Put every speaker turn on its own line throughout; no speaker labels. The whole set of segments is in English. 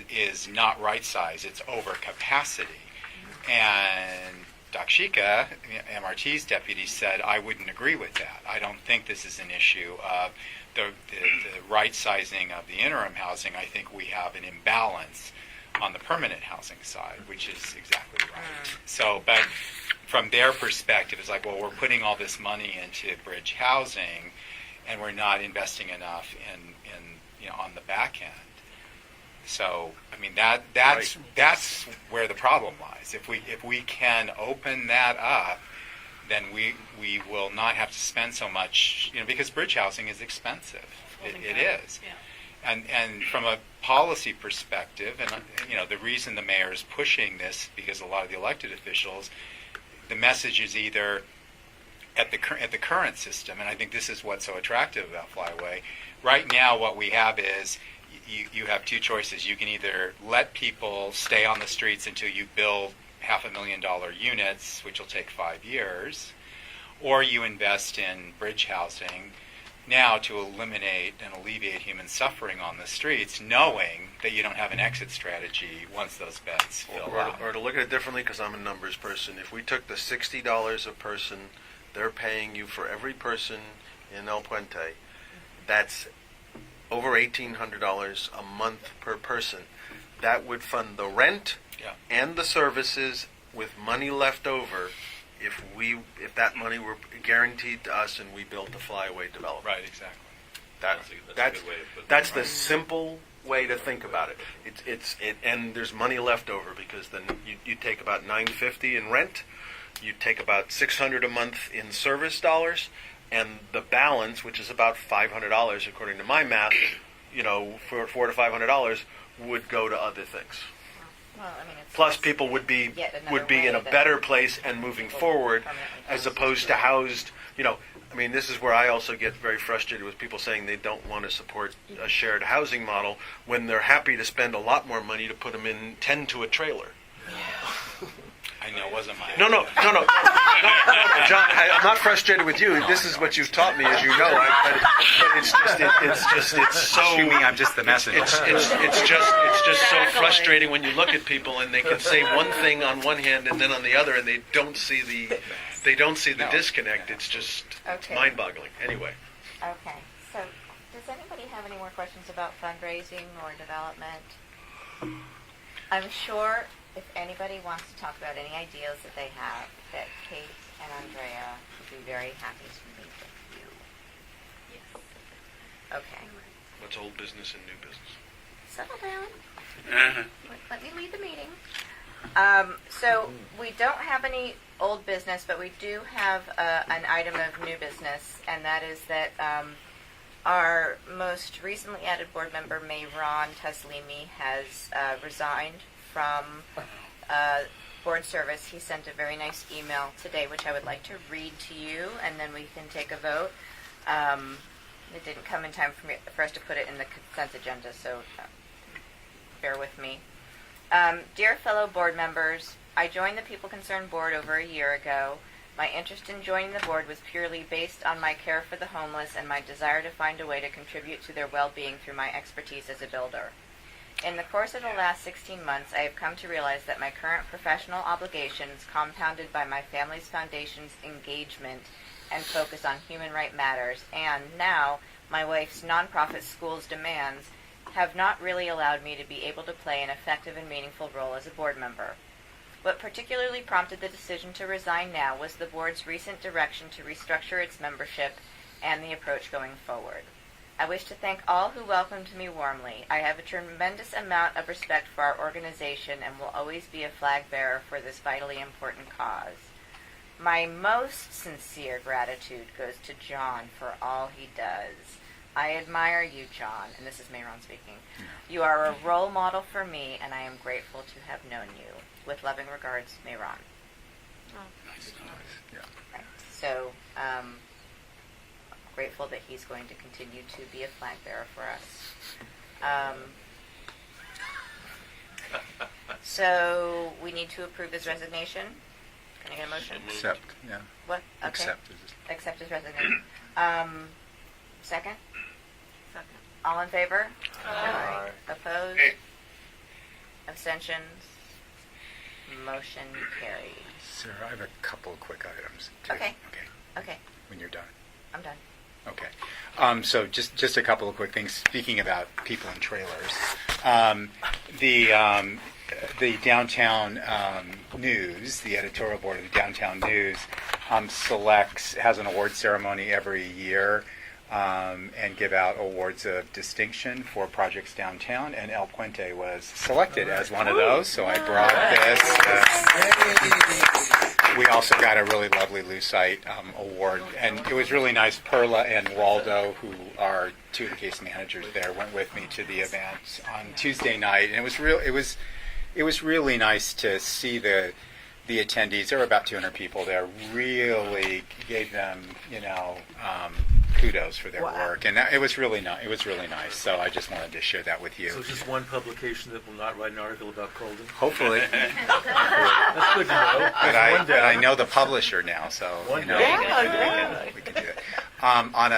is not right size; it's over capacity. And Doc Shika, MRT's deputy, said, I wouldn't agree with that. I don't think this is an issue of the right sizing of the interim housing. I think we have an imbalance on the permanent housing side, which is exactly right. So, but from their perspective, it's like, well, we're putting all this money into bridge housing, and we're not investing enough in on the back end. So, I mean, that's where the problem lies. If we can open that up, then we will not have to spend so much, because bridge housing is expensive. It is. Yeah. And from a policy perspective, and the reason the mayor is pushing this, because a lot of the elected officials, the message is either at the current system, and I think this is what's so attractive about Flyway. Right now, what we have is you have two choices. You can either let people stay on the streets until you build $500,000 units, which will take 5 years, or you invest in bridge housing now to eliminate and alleviate human suffering on the streets, knowing that you don't have an exit strategy once those beds fill up.
Or to look at it differently, because I'm a numbers person, if we took the $60 a person they're paying you for every person in El Puente, that's over $1,800 a month per person. That would fund the rent and the services with money left over if that money were guaranteed to us and we built the Flyway development.
Right, exactly.
That's
a good way of putting
that's
it.
the simple way to think about it. And there's money left over, because then you take about $950 in rent, you take about $600 a month in service dollars, and the balance, which is about $500 according to my math, for $400 to $500, would go to other things.
Well, I mean,
Plus, people would be in a better place and moving forward, as opposed to housed. This is where I also get very frustrated with people saying they don't want to support a shared housing model when they're happy to spend a lot more money to put them in 10 to a trailer.
I know, it wasn't mine.
No, John, I'm not frustrated with you. This is what you've taught me, as you know. But it's so.
Assuming I'm just the messenger.
It's just so frustrating when you look at people and they can say one thing on one hand and then on the other, and they don't see the disconnect. It's just mind-boggling. Anyway.
Okay. So, does anybody have any more questions about fundraising or development? I'm sure. If anybody wants to talk about any ideas that they have, that Kate and Andrea would be very happy to meet with you. Yes. Okay.
What's old business and new business?
Settle down. Let me lead the meeting. So we don't have any old business, but we do have an item of new business, and that is that our most recently added board member, Mayron Taslimi, has resigned from board service. He sent a very nice email today, which I would like to read to you, and then we can take a vote. It didn't come in time for us to put it in the consent agenda, so bear with me. Dear fellow board members, I joined the People Concerned Board over a year ago. My interest in joining the board was purely based on my care for the homeless and my desire to find a way to contribute to their well-being through my expertise as a builder. In the course of the last 16 months, I have come to realize that my current professional obligations, compounded by my family's foundation's engagement and focus on human rights matters, and now my wife's nonprofit school's demands, have not really allowed me to be able to play an effective and meaningful role as a board member. What particularly prompted the decision to resign now was the board's recent direction to restructure its membership and the approach going forward. I wish to thank all who welcomed me warmly. I have a tremendous amount of respect for our organization and will always be a flag bearer for this vitally important cause. My most sincere gratitude goes to John for all he does. I admire you, John, and this is Mayron speaking. You are a role model for me, and I am grateful to have known you. With loving regards, Mayron.
Nice. Yeah.
Right. So, grateful that he's going to continue to be a flag bearer for us. So we need to approve his resignation. Can I get a motion?
Accept, yeah.
What? Okay. Accept his resignation. Second? Second. All in favor?
Aye.
Opposed? Abstentions? Motion carried.
Sarah, I have a couple of quick items. too.
Okay.
Okay,
Okay,
when you're done.
I'm done.
Okay. So just a couple of quick things. Speaking about people in trailers, the Downtown News, the editorial board of the Downtown News, has an award ceremony every year and give out awards of distinction for projects downtown. And El Puente was selected as one of those. So I brought this. We also got a really lovely Lucite award, and it was really nice. Perla and Waldo, who are two of the case managers there, went with me to the event on Tuesday night, and it was really nice to see the attendees. There were about 200 people there. Really gave them, kudos for their work, and it was really nice. It was really nice. So I just wanted to share that with you.
So it's just one publication that will not write an article about Colden?
Hopefully.
That's good to know.
But I know the publisher now, so
One
you know,
day.
we can do it. On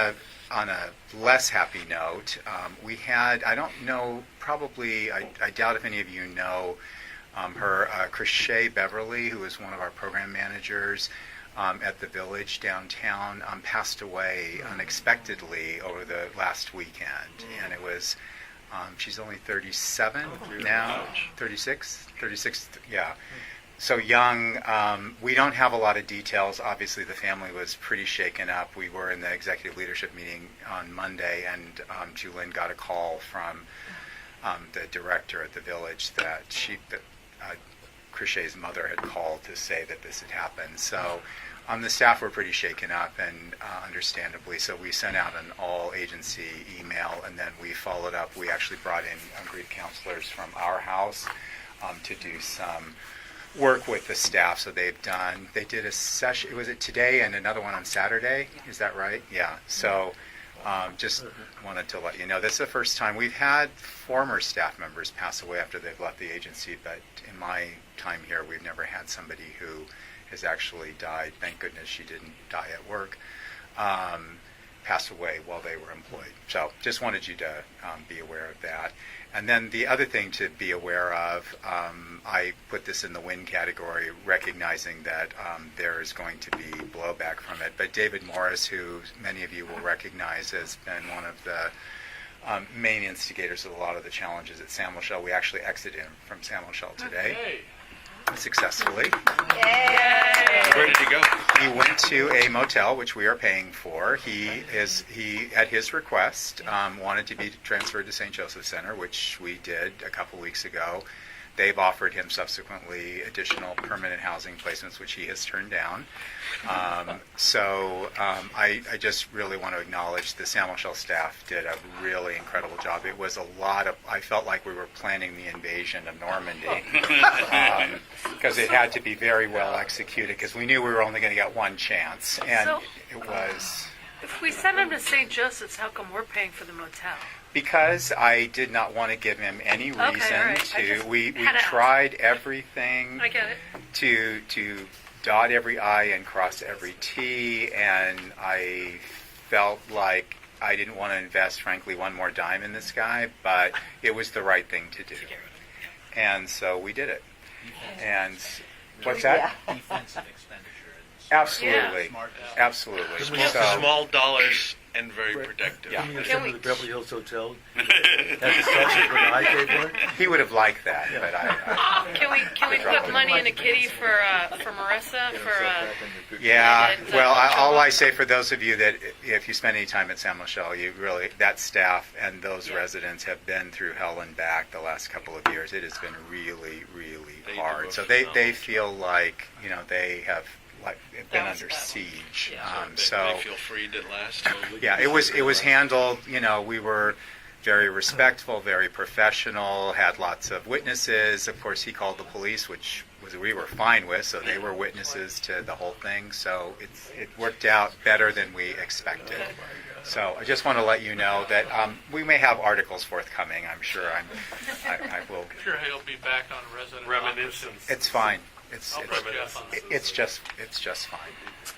a less happy note, we had, I don't know, probably I doubt if any of you know her, Crochet Beverly, who is one of our program managers at the Village downtown, passed away unexpectedly over the last weekend, and it was. She's only 37 now, 36, yeah. So young. We don't have a lot of details. Obviously, the family was pretty shaken up. We were in the executive leadership meeting on Monday, and Julyn got a call from the director at the Village that Crochet's mother had called to say that this had happened. So the staff were pretty shaken up, and understandably. So we sent out an all-agency email, and then we followed up. We actually brought in grief counselors from our house to do some work with the staff. So they did a session. Was it today and another one on Saturday? Is that right? Yeah. So just wanted to let you know, this is the first time we've had former staff members pass away after they've left the agency, but in my time here, we've never had somebody who has actually died. Thank goodness she didn't die at work. Pass away while they were employed. So just wanted you to be aware of that. And then the other thing to be aware of, I put this in the win category, recognizing that there is going to be blowback from it. But David Morris, who many of you will recognize, has been one of the main instigators of a lot of the challenges at San Michelle. We actually exited him from San Michelle today. Successfully.
Yay!
Where did he go?
He went to a motel, which we are paying for. He, at his request, wanted to be transferred to St. Joseph Center, which we did a couple weeks ago. They've offered him subsequently additional permanent housing placements, which he has turned down. I just really want to acknowledge the San Michelle staff did a really incredible job. It was I felt like we were planning the invasion of Normandy because it had to be very well executed because we knew we were only going to get one chance. And
So-
it was...
If we send him to St. Joseph's, how come we're paying for the motel?
Because I did not want to give him any reason
all right. I
to.
just
We
had to ask.
tried everything
I get it.
to dot every I and cross every T, and I felt like I didn't want to invest, frankly, one more dime in this guy, but it was the right thing to do, and so we did it. And what's that?
Defensive expenditure.
Absolutely,
Smart.
absolutely.
Small dollars and very protective.
Yeah.
Can you
Can
send
we-
him to the Beverly Hills Hotel? Have the section for the high table?
He would have liked that, but I
Can we put money in a kitty for Marissa
Yeah,
Did,
well, all
Joel?
I say for those of you that if you spend any time at San Michelle, that staff and those residents have been through hell and back the last couple of years. It has been really, really
They do
hard.
a
So they
phenomenal
feel like, they have been
Bounced
under
back.
siege.
They feel freed at last.
Yeah, it was handled, we were very respectful, very professional, had lots of witnesses. Of course, he called the police, which we were fine with, so they were witnesses to the whole thing. So it worked out better than we expected. So I just want to let you know that we may have articles forthcoming. I'm sure I will.
Sure, he'll be back on resident.
Reminiscence.
It's fine. It's
I'll put Jeff on the
it's just fine.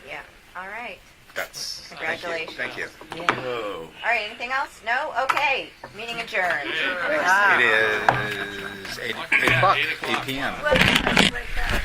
Yeah. All right.
That's
Congratulations.
Thank you.
Whoa.
All right. Anything else? No? Okay. Meeting adjourned.
It is 8
Yeah,
o'clock,
8 o'clock.
8 p.m.
Well, right back.